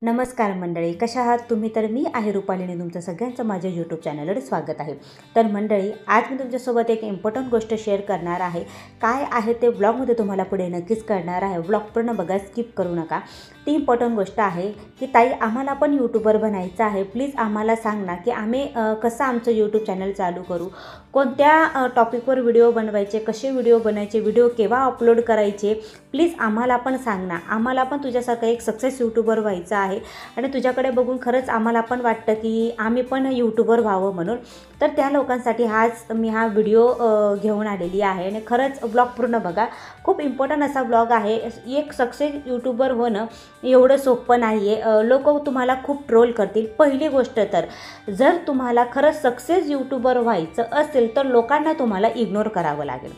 नमस्कार मंडळी, कशा आहात तुम्ही? तर मी आहे रुपालीने तुमचं सगळ्यांचं माझ्या यूट्यूब चॅनलवर स्वागत आहे. तर मंडळी, आज मी तुमच्यासोबत एक इम्पॉर्टंट गोष्ट शेअर करणार आहे. काय आहे ते ब्लॉगमध्ये तुम्हाला पुढे नक्कीच कळणार आहे. ब्लॉग पूर्ण बघा, स्किप करू नका. ती इम्पॉर्टंट गोष्ट आहे की ताई, आम्हाला पण यूट्यूबर बनायचं आहे. प्लीज आम्हाला सांग ना की आम्ही कसं आमचं यूट्यूब चॅनल चालू करू, कोणत्या टॉपिकवर व्हिडिओ बनवायचे, कसे व्हिडिओ बनायचे, व्हिडिओ केव्हा अपलोड करायचे, प्लीज आम्हाला पण सांग ना. आम्हाला पण तुझ्यासारखं एक सक्सेस यूट्यूबर व्हायचं आहे आणि तुझ्याकडे बघून खरंच आम्हाला पण वाटतं की आम्ही पण यूट्यूबर व्हावं म्हणून. तर त्या लोकांसाठी आज मी हा व्हिडिओ घेऊन आलेली आहे आणि खरंच ब्लॉग पूर्ण बघा. खूप इम्पॉर्टंट असा ब्लॉग आहे. एक सक्सेस यूट्यूबर होणं एवढं सोपं नाही आहे. लोक तुम्हाला खूप ट्रोल करतील. पहिली गोष्ट, तर जर तुम्हाला खरंच सक्सेस यूट्यूबर व्हायचं असेल तर लोकांना तुम्हाला इग्नोर करावं लागेल.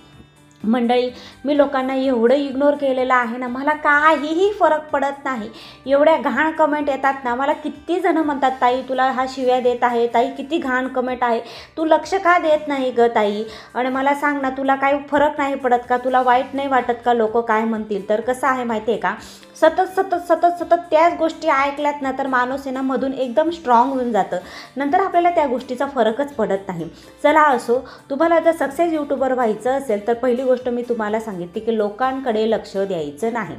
मंडळी, मी लोकांना एवढं इग्नोर केलेलं आहे ना, मला काहीही फरक पडत नाही. एवढ्या घाण कमेंट येतात ना. मला किती जण म्हणतात, ताई तुला हा शिव्या देत आहे, ताई किती घाण कमेंट आहे, तू लक्ष का देत नाही ग ताई, आणि मला सांग ना तुला काही फरक नाही पडत का, तुला वाईट नाही वाटत का लोक काय म्हणतील. तर कसं आहे माहिती आहे का, सतत त्याच गोष्टी ऐकल्यात ना तर माणूस आहे ना मधून एकदम स्ट्रॉंग होऊन जातं. नंतर आपल्याला त्या गोष्टीचा फरकच पडत नाही. चला असो, तुम्हाला जर सक्सेस यूट्यूबर व्हायचं असेल तर पहिली गोष्ट मी तुम्हाला सांगितली की लोकांकडे लक्ष द्यायचं नाही.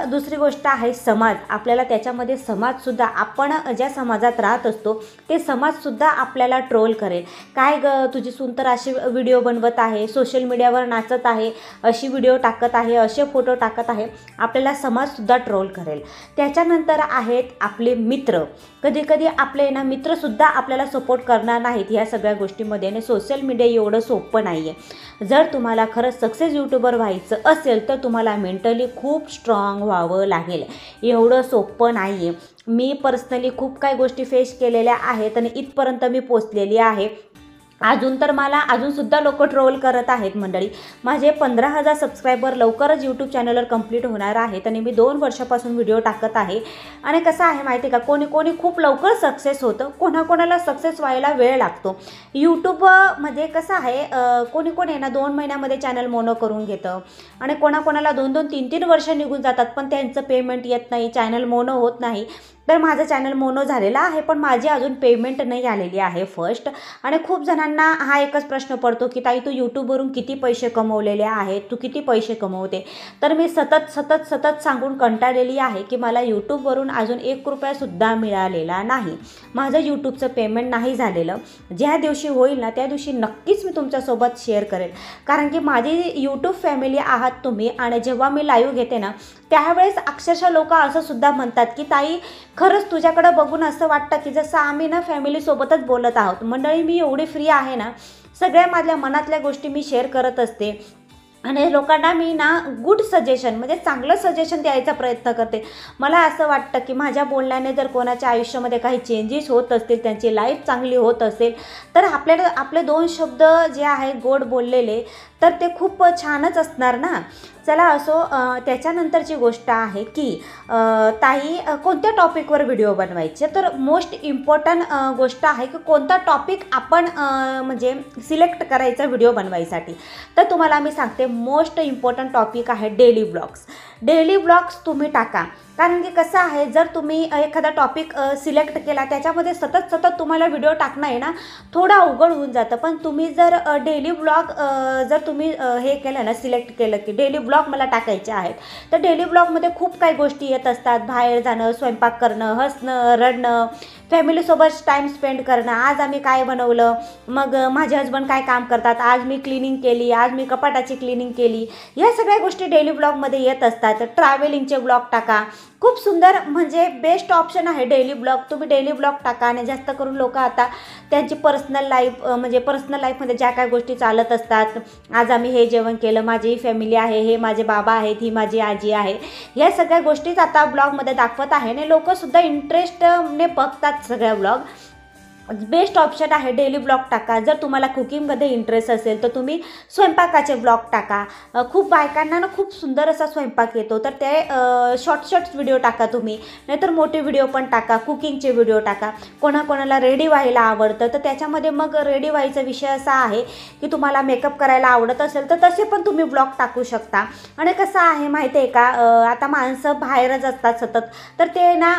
दुसरी गोष्ट आहे समाज. आपल्याला त्याच्यामध्ये समाजसुद्धा, आपण ज्या समाजात राहत असतो ते समाजसुद्धा आपल्याला ट्रोल करेल. काय ग, तुझी सून तर अशी व्हिडिओ बनवत आहे, सोशल मीडियावर नाचत आहे, अशी व्हिडिओ टाकत आहे, असे फोटो टाकत आहे. आपल्याला समाजसुद्धा ट्रोल करेल. त्याच्यानंतर आहेत आपले मित्र. कधी आपले ना मित्रसुद्धा आपल्याला सपोर्ट करणार नाहीत ह्या सगळ्या गोष्टीमध्ये. आणि सोशल मीडिया एवढं सोपं नाही आहे. जर तुम्हाला खरंच सक्सेस यूट्यूबर व्हायचं असेल तर तुम्हाला मेंटली खूप स्ट्रॉंग व्हावं लागेल. एवढं सोपं नाही आहे. मी पर्सनली खूप काही गोष्टी फेस केलेल्या आहेत आणि इथपर्यंत मी पोचलेली आहे. अजूनसुद्धा लोक ट्रोल करत आहेत. मंडळी, माझे 15,000 सबस्क्रायबर लवकरच यूट्यूब चॅनलवर कंप्लीट होणार आहेत आणि मी 2 वर्षापासून व्हिडिओ टाकत आहे. आणि कसं आहे माहिती आहे का, कोणी खूप लवकर सक्सेस होतं, कोणाकोणाला सक्सेस व्हायला वेळ लागतो. यूट्यूबमध्ये कसं आहे, कोणी आहे ना 2 महिन्यामध्ये चॅनल मोनो करून घेतं आणि कोणाकोणाला 2-2, 3-3 वर्ष निघून जातात पण त्यांचं पेमेंट येत नाही, चॅनल मोनो होत नाही. तर माझं चॅनल मोनो झालेलं आहे पण माझी अजून पेमेंट नाही आलेली आहे फर्स्ट. आणि खूप जणांना हा एकच प्रश्न पडतो की ताई, तू यूट्यूबवरून किती पैसे कमवलेले आहेत, तू किती पैसे कमवते. तर मी सतत सांगून कंटाळलेली आहे की मला यूट्यूबवरून अजून 1 रुपयासुद्धा मिळालेला नाही. माझं यूट्यूबचं पेमेंट नाही झालेलं. ज्या दिवशी होईल ना त्या दिवशी नक्कीच मी तुमच्यासोबत शेअर करेल. कारण की माझी यूट्यूब फॅमिली आहात तुम्ही. आणि जेव्हा मी लाईव्ह घेते ना त्यावेळेस अक्षरशः लोक असं सुद्धा म्हणतात की ताई, खरंच तुझ्याकडं बघून असं वाटतं की जसं आम्ही ना फॅमिलीसोबतच बोलत आहोत. मंडळी, मी एवढी फ्री आहे ना, सगळ्या माझ्या मनातल्या गोष्टी मी शेअर करत असते आणि लोकांना मी ना गुड सजेशन म्हणजे चांगलं सजेशन द्यायचा प्रयत्न करते. मला असं वाटतं की माझ्या बोलण्याने जर कोणाच्या आयुष्यामध्ये काही चेंजेस होत असतील, त्यांची लाईफ चांगली होत असेल तर आपले 2 शब्द जे आहेत गोड बोललेले तर ते खूप छानच असणार ना. चला असो, त्याच्यानंतरची गोष्ट आहे की ताई, कोणत्या टॉपिकवर व्हिडिओ बनवायचे. तर मोस्ट इम्पॉर्टंट गोष्ट आहे की कोणता टॉपिक आपण म्हणजे सिलेक्ट करायचा व्हिडिओ बनवायसाठी. तर तुम्हाला मी सांगते, मोस्ट इम्पॉर्टंट टॉपिक आहे डेली ब्लॉग्स. डेली ब्लॉग्स तुम्ही टाका. कारण की कसं आहे, जर तुम्ही एखादा टॉपिक सिलेक्ट केला त्याच्यामध्ये सतत तुम्हाला व्हिडिओ टाकणं आहे ना थोडं अवघड होऊन जातं. पण तुम्ही जर डेली ब्लॉग जर तुम्ही हे केलं ना, सिलेक्ट केलं की डेली ब्लॉग मला टाकायचे आहेत, तर डेली ब्लॉगमध्ये खूप काही गोष्टी येत असतात. बाहेर जाणं, स्वयंपाक करणं, हसणं, रडणं, फॅमिलीसोबत टाईम स्पेंड करणं. आज आम्ही काय बनवलं, मग माझे हजबंड काय काम करतात, आज मी क्लिनिंग केली, आज मी कपाटाची क्लिनिंग केली, या सगळ्या गोष्टी डेली ब्लॉगमध्ये येत असतात. ट्रॅव्हलिंगचे ब्लॉग टाका. खूप सुंदर म्हणजे बेस्ट ऑप्शन आहे डेली ब्लॉग. तुम्ही डेली ब्लॉग टाका. आणि जास्त करून लोक आता त्यांची पर्सनल लाईफमध्ये ज्या काय गोष्टी चालत असतात, आज आम्ही हे जेवण केलं, माझी ही फॅमिली आहे, हे माझे बाबा आहेत, ही माझी आजी आहे, या सगळ्या गोष्टीच आता ब्लॉगमध्ये दाखवत आहे आणि लोकसुद्धा इंटरेस्टने बघतात सगळ्या ब्लॉग. बेस्ट ऑप्शन आहे डेली ब्लॉग टाका. जर तुम्हाला कुकिंगमध्ये इंटरेस्ट असेल तर तुम्ही स्वयंपाकाचे ब्लॉग टाका. खूप बायकांना ना खूप सुंदर असा स्वयंपाक येतो, तर ते शॉर्ट व्हिडिओ टाका तुम्ही, नाहीतर मोठे व्हिडिओ पण टाका, कुकिंगचे व्हिडिओ टाका. कोणाकोणाला रेडी व्हायला आवडतं तर त्याच्यामध्ये मग रेडी व्हायचा विषय असा आहे की तुम्हाला मेकअप करायला आवडत असेल तर तसे पण तुम्ही ब्लॉग टाकू शकता. आणि कसं आहे माहिती आहे का, आता माणसं बाहेरच असतात सतत, तर ते ना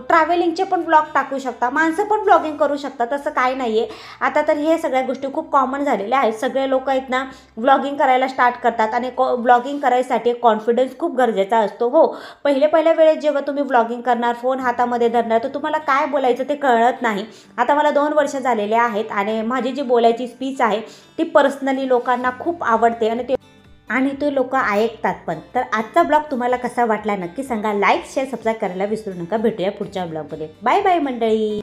ट्रॅव्हलिंगचे पण ब्लॉग टाकू शकता. माणसं पण ब्लॉगिंग करू शकतात, तसं काय नाही आहे. आता तर हे सगळ्या गोष्टी खूप कॉमन झालेल्या आहेत. सगळे लोक आहेत ना ब्लॉगिंग करायला स्टार्ट करतात आणि ब्लॉगिंग करायसाठी कॉन्फिडन्स खूप गरजेचा असतो. हो, पहिल्या वेळेस जेव्हा तुम्ही ब्लॉगिंग करणार, फोन हातामध्ये धरणार, तर तुम्हाला काय बोलायचं ते कळत नाही. आता मला 2 वर्ष झालेले आहेत आणि माझी जी बोलायची स्पीच आहे ती पर्सनली लोकांना खूप आवडते आणि ते लोक ऐकतात पण. तर आजचा ब्लॉग तुम्हाला कसा वाटला नक्की सांगा. लाईक शेअर सबस्क्राईब करायला विसरू नका. भेटूया पुढच्या ब्लॉगमध्ये. बाय बाय मंडळी.